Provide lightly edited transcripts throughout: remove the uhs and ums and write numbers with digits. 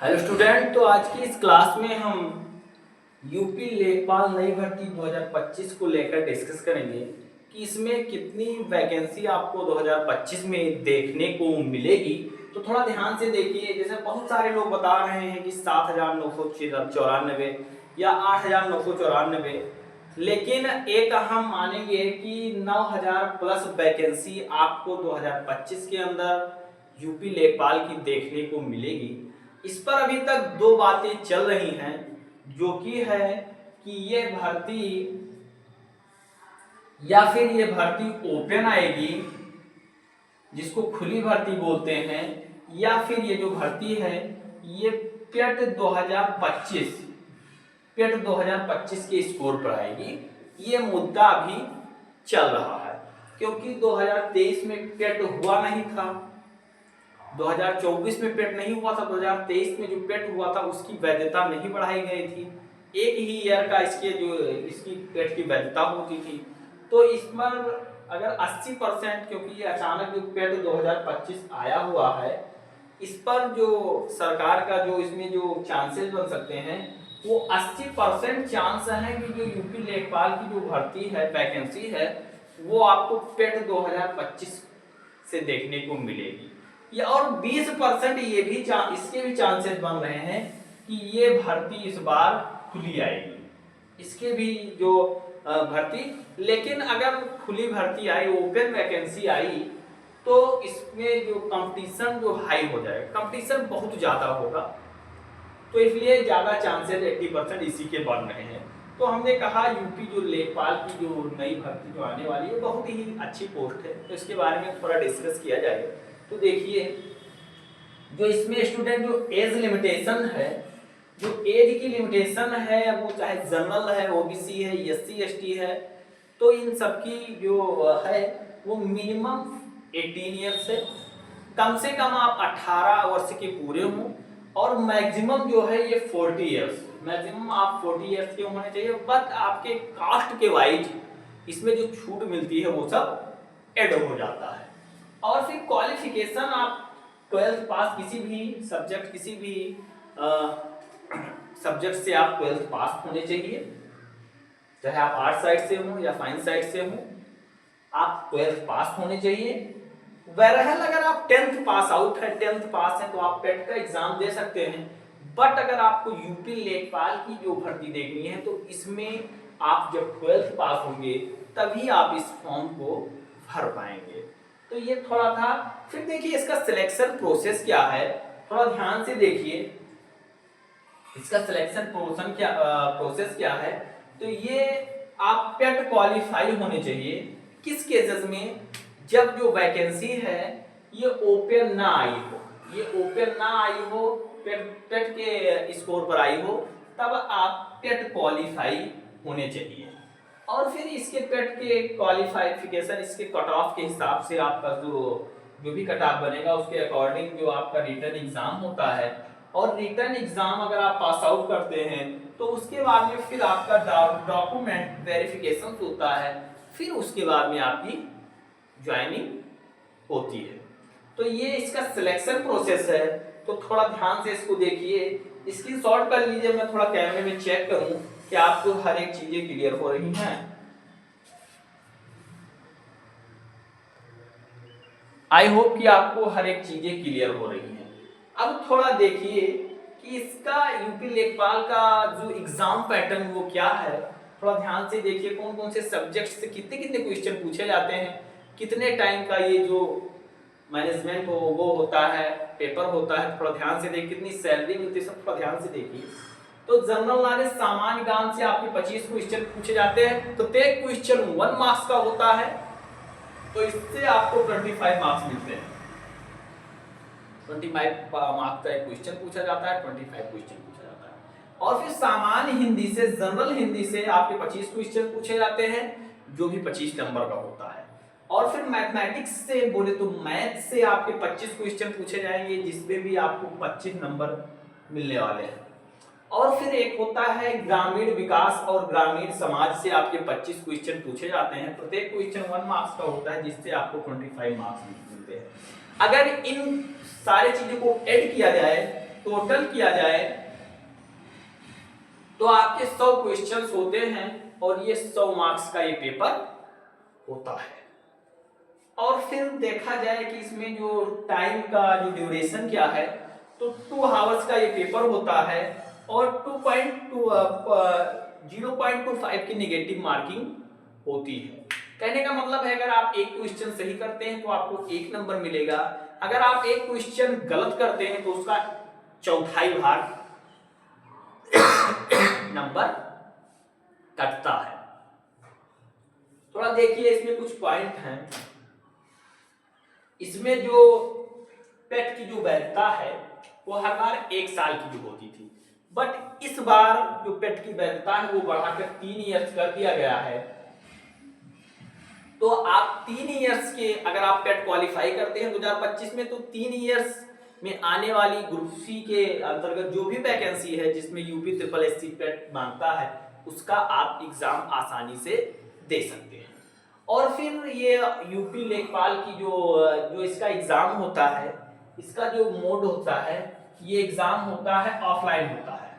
Hello student. तो आज की इस क्लास में हम यूपी लेखपाल नई भर्ती 2025 को लेकर डिस्कस करेंगे कि इसमें कितनी वैकेंसी आपको 2025 में देखने को मिलेगी। तो थोड़ा ध्यान से देखिए। जैसे बहुत सारे लोग बता रहे हैं कि 7,994 या 8,994, लेकिन एक हम मानेंगे कि 9,000 प्लस वैकेंसी आपको 2025 के अंदर यूपी लेखपाल की देखने को मिलेगी। इस पर अभी तक दो बातें चल रही हैं, जो कि है कि ये भर्ती या फिर ये भर्ती ओपन आएगी, जिसको खुली भर्ती बोलते हैं, या फिर ये जो भर्ती है ये पेट 2025 के स्कोर पर आएगी। ये मुद्दा अभी चल रहा है, क्योंकि 2023 में पेट हुआ नहीं था, 2024 में पेट नहीं हुआ था, 2023 में जो पेट हुआ था उसकी वैधता नहीं बढ़ाई गई थी। एक ही ईयर का इसकी पेट की वैधता होती थी। तो इस पर अगर 80%, क्योंकि ये अचानक जो पेट 2025 आया हुआ है, इस पर जो सरकार का जो इसमें जो चांसेस बन सकते हैं वो 80% चांस है कि जो यूपी लेखपाल की जो भर्ती है, वैकेंसी है, वो आपको पेट 2025 से देखने को मिलेगी। या और 20% ये भी इसके भी चांसेस बन रहे हैं कि ये भर्ती इस बार खुली आएगी, इसके भी जो भर्ती। लेकिन अगर खुली भर्ती आई, ओपन वैकेंसी आई, तो इसमें जो कंपटीशन जो हाई हो जाएगा, कंपटीशन बहुत ज़्यादा होगा। तो इसलिए ज़्यादा चांसेस 80% इसी के बन रहे हैं। तो हमने कहा यूपी जो लेखपाल की जो नई भर्ती जो आने वाली है बहुत ही अच्छी पोस्ट है, तो इसके बारे में थोड़ा डिस्कस किया जाए। तो देखिए, जो इसमें स्टूडेंट जो एज लिमिटेशन है, जो एज की लिमिटेशन है, वो चाहे जनरल है, ओबीसी है, एससी एसटी है, तो इन सबकी जो है वो मिनिमम 18 ईयर्स है। कम से कम आप 18 वर्ष के पूरे हों, और मैक्सिमम जो है ये 40 ईयर्स, मैक्सिमम आप 40 ईयर्स के होने चाहिए। बट आपके कास्ट के वाइज इसमें जो छूट मिलती है वो सब ऐड हो जाता है। और फिर क्वालिफिकेशन, आप 12th पास, किसी भी सब्जेक्ट से आप 12th पास होने चाहिए, चाहे आप आर्ट साइड से हो या साइंस साइड से हो, आप 12th पास होने चाहिए। वरहल अगर आप 10th पास आउट है, 10th पास है, तो आप पेट का एग्जाम दे सकते हैं। बट अगर आपको यूपी लेखपाल की जो भर्ती देखनी है, तो इसमें आप जब 12th पास होंगे तभी आप इस फॉर्म को भर पाएंगे। तो ये थोड़ा था। फिर देखिए इसका सिलेक्शन प्रोसेस क्या है, थोड़ा ध्यान से देखिए। इसका सिलेक्शन प्रोसेस क्या है। तो ये आप पेट क्वालिफाई होने चाहिए। किस केसेस में? जब जो वैकेंसी है ये ओपन ना आई हो, ये ओपन ना आई हो, पेट के स्कोर पर आई हो, तब आप पेट क्वालिफाई होने चाहिए। और फिर इसके पेट के क्वालिफिकेशन, इसके कट ऑफ के हिसाब से आपका जो भी कट ऑफ बनेगा उसके अकॉर्डिंग जो आपका रिटर्न एग्जाम होता है। और रिटर्न एग्जाम अगर आप पास आउट करते हैं तो उसके बाद में फिर आपका डॉक्यूमेंट वेरिफिकेशन होता है, फिर उसके बाद में आपकी ज्वाइनिंग होती है। तो ये इसका सिलेक्शन प्रोसेस है। तो थोड़ा ध्यान से इसको देखिए, स्क्रीनशॉट कर लीजिए, मैं थोड़ा कैमरे में चेक करूं कि आपको हर एक चीजें क्लियर हो रही हैं। आई होप कि आपको हर एक चीजें क्लियर हो रही हैं। अब थोड़ा देखिए कि इसका यूपी लेखपाल का जो एग्जाम पैटर्न वो क्या है। थोड़ा ध्यान से देखिए, कौन कौन से सब्जेक्ट से कितने कितने क्वेश्चन पूछे जाते हैं, कितने टाइम का ये जो मैनेजमेंट हो वो होता है, पेपर होता है। थोड़ा ध्यान से देखिए, कितनी सैलरी मिलती है, सब थोड़ा ध्यान से देखिए। तो जनरल नॉलेज सामान्य ज्ञान से आपके 25 क्वेश्चन पूछे जाते हैं। तो प्रत्येक क्वेश्चन 1 मार्क्स का होता है, तो इससे आपको 25 मार्क्स मिलते हैं। 25 मार्क्स का एक क्वेश्चन पूछा जाता है, 25 क्वेश्चन पूछा जाता है। और फिर सामान्य हिंदी से, जनरल हिंदी से आपके 25 क्वेश्चन पूछे जाते हैं, जो भी 25 नंबर का होता है। और फिर मैथमेटिक्स से बोले तो मैथ से आपके 25 क्वेश्चन पूछे जाएंगे, जिसमें भी आपको 25 नंबर मिलने वाले हैं। और फिर एक होता है ग्रामीण विकास और ग्रामीण समाज से आपके 25 क्वेश्चन पूछे जाते हैं। प्रत्येक क्वेश्चन 1 मार्क्स का होता है, जिससे आपको 25 मार्क्स मिलते हैं। अगर इन सारे चीजों को ऐड किया जाए टोटल किया जाए तो आपके 100 क्वेश्चंस होते हैं और ये 100 मार्क्स का ये पेपर होता है। और फिर देखा जाए कि इसमें जो टाइम का जो ड्यूरेशन क्या है, तो 2 आवर्स का ये पेपर होता है और 0.25 की नेगेटिव मार्किंग होती है। कहने का मतलब है अगर आप एक क्वेश्चन सही करते हैं तो आपको 1 नंबर मिलेगा, अगर आप एक क्वेश्चन गलत करते हैं तो उसका चौथाई भाग नंबर कटता है। थोड़ा देखिए इसमें कुछ पॉइंट हैं। इसमें जो पेट की जो वैधता है वो हर बार 1 साल की जो होती थी, बट इस बार जो पेट की वैधता है वो बढ़ाकर 3 इयर्स कर दिया गया है। तो आप 3 इयर्स के अगर आप पेट क्वालिफाई करते हैं 2025 में, तो 3 इयर्स में आने वाली ग्रुप सी के अंतर्गत जो भी वैकेंसी है जिसमें यूपी ट्रिपल एससी पेट मांगता है उसका आप एग्जाम आसानी से दे सकते हैं। और फिर ये यूपी लेखपाल की जो इसका एग्जाम होता है, इसका जो मोड होता है, ये एग्जाम होता है ऑफलाइन होता है।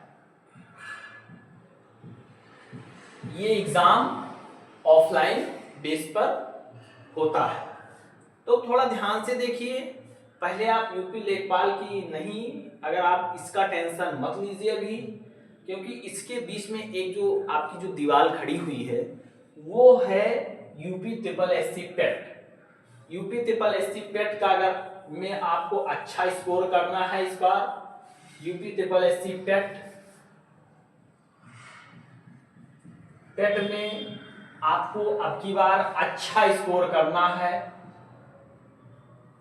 ये एग्जाम ऑफलाइन बेस पर होता है। तो थोड़ा ध्यान से देखिए, पहले आप यूपी लेखपाल की नहीं, अगर आप इसका टेंशन मत लीजिए अभी, क्योंकि इसके बीच में एक जो आपकी जो दीवार खड़ी हुई है वो है यूपी ट्रिपल एससी पेट। यूपी ट्रिपल एससी पेट का अगर में आपको अच्छा स्कोर करना है इस बार, यूपी ट्रिपल एससी पेट में आपको अब की बार अच्छा स्कोर करना है,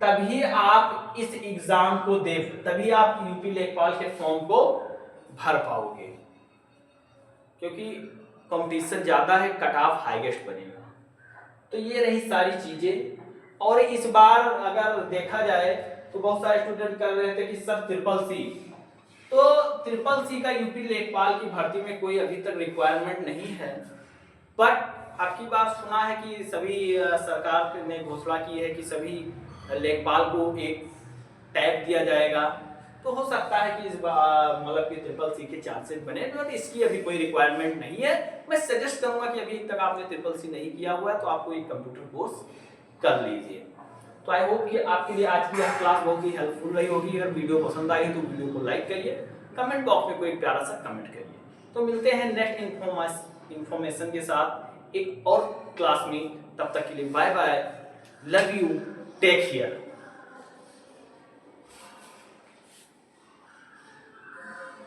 तभी आप इस एग्जाम को दे, तभी आप यूपी लेखपाल के फॉर्म को भर पाओगे, क्योंकि कंपटीशन ज्यादा है, कट ऑफ हाईएस्ट बनेगा। तो ये रही सारी चीजें। और इस बार अगर देखा जाए तो बहुत सारे स्टूडेंट कर रहे थे कि सर ट्रिपल सी, तो ट्रिपल सी का यूपी लेखपाल की भर्ती में कोई अभी तक रिक्वायरमेंट नहीं है, बट आपकी बात सुना है कि सभी सरकार ने घोषणा की है कि सभी लेखपाल को एक टैग दिया जाएगा। तो हो सकता है कि इस बार मतलब कि ट्रिपल सी के चांसेस बने, तो इसकी अभी कोई रिक्वायरमेंट नहीं है। मैं सजेस्ट करूंगा कि अभी तक आपने ट्रिपल सी नहीं किया हुआ है तो आपको एक कंप्यूटर कोर्स कर लीजिए। तो आई होप कि आपके लिए आज की यह क्लास बहुत ही हेल्पफुल रही होगी। अगर वीडियो पसंद आई तो वीडियो को लाइक करिए, कमेंट बॉक्स में कोई प्यारा सा कमेंट करिए। तो मिलते हैं नेक्स्ट इंफॉर्मेशन के साथ एक और क्लास में, तब तक के लिए bye bye, love you, take care.